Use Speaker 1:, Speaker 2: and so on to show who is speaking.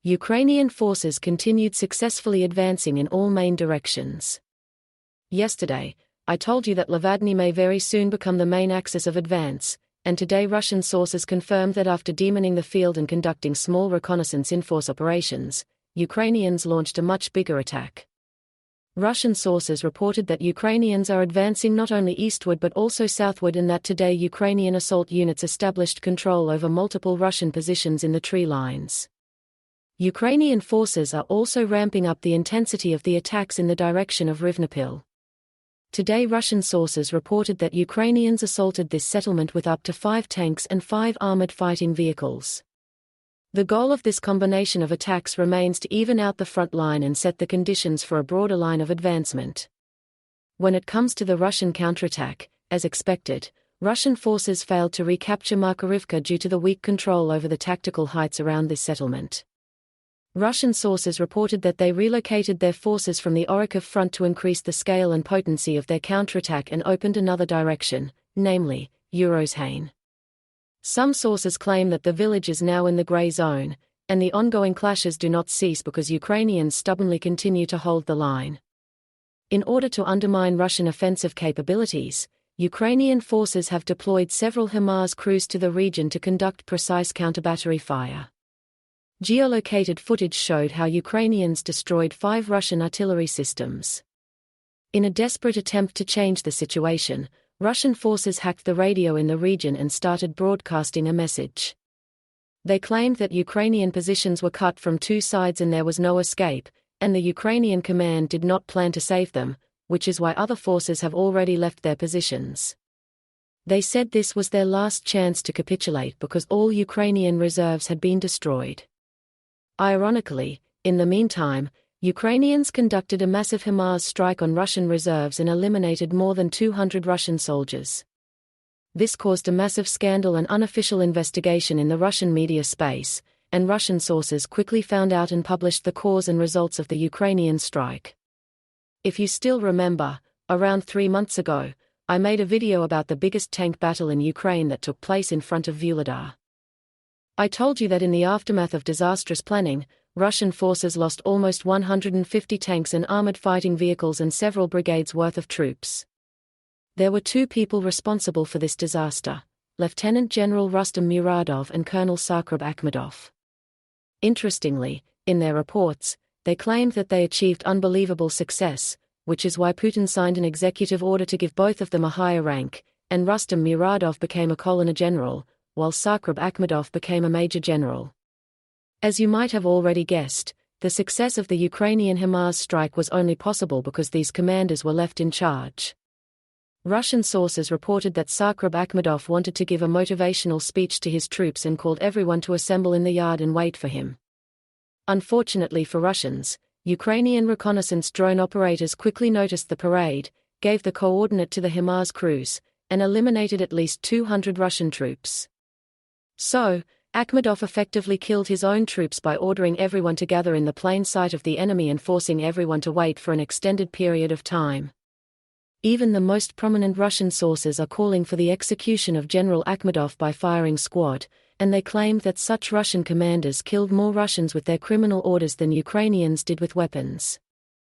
Speaker 1: Ukrainian forces continued successfully advancing in all main directions. Yesterday, I told you that Lavadny may very soon become the main axis of advance, and today Russian sources confirmed that after demining the field and conducting small reconnaissance in-force operations, Ukrainians launched a much bigger attack. Russian sources reported that Ukrainians are advancing not only eastward but also southward, and that today Ukrainian assault units established control over multiple Russian positions in the tree lines. Ukrainian forces are also ramping up the intensity of the attacks in the direction of Rivnopil. Today Russian sources reported that Ukrainians assaulted this settlement with up to 5 tanks and 5 armored fighting vehicles. The goal of this combination of attacks remains to even out the front line and set the conditions for a broader line of advancement. When it comes to the Russian counterattack, as expected, Russian forces failed to recapture Makarivka due to the weak control over the tactical heights around this settlement. Russian sources reported that they relocated their forces from the Orikov front to increase the scale and potency of their counterattack and opened another direction, namely, Urozhain. Some sources claim that the village is now in the grey zone, and the ongoing clashes do not cease because Ukrainians stubbornly continue to hold the line. In order to undermine Russian offensive capabilities, Ukrainian forces have deployed several HIMARS crews to the region to conduct precise counter-battery fire. Geolocated footage showed how Ukrainians destroyed 5 Russian artillery systems. In a desperate attempt to change the situation, Russian forces hacked the radio in the region and started broadcasting a message. They claimed that Ukrainian positions were cut from 2 sides and there was no escape, and the Ukrainian command did not plan to save them, which is why other forces have already left their positions. They said this was their last chance to capitulate because all Ukrainian reserves had been destroyed. Ironically, in the meantime, Ukrainians conducted a massive HIMARS strike on Russian reserves and eliminated more than 200 Russian soldiers. This caused a massive scandal and unofficial investigation in the Russian media space, and Russian sources quickly found out and published the cause and results of the Ukrainian strike. If you still remember, around 3 months ago, I made a video about the biggest tank battle in Ukraine that took place in front of Vuhledar. I told you that in the aftermath of disastrous planning, Russian forces lost almost 150 tanks and armored fighting vehicles and several brigades worth of troops. There were 2 people responsible for this disaster, Lieutenant General Rustam Muradov and Colonel Sakhrab Akhmedov. Interestingly, in their reports, they claimed that they achieved unbelievable success, which is why Putin signed an executive order to give both of them a higher rank, and Rustam Muradov became a colonel general, while Sakhrab Akhmedov became a major general. As you might have already guessed, the success of the Ukrainian HIMARS strike was only possible because these commanders were left in charge. Russian sources reported that Sakhrab Akhmedov wanted to give a motivational speech to his troops and called everyone to assemble in the yard and wait for him. Unfortunately for Russians, Ukrainian reconnaissance drone operators quickly noticed the parade, gave the coordinate to the HIMARS crews, and eliminated at least 200 Russian troops. So, Akhmedov effectively killed his own troops by ordering everyone to gather in the plain sight of the enemy and forcing everyone to wait for an extended period of time. Even the most prominent Russian sources are calling for the execution of General Akhmedov by firing squad, and they claimed that such Russian commanders killed more Russians with their criminal orders than Ukrainians did with weapons.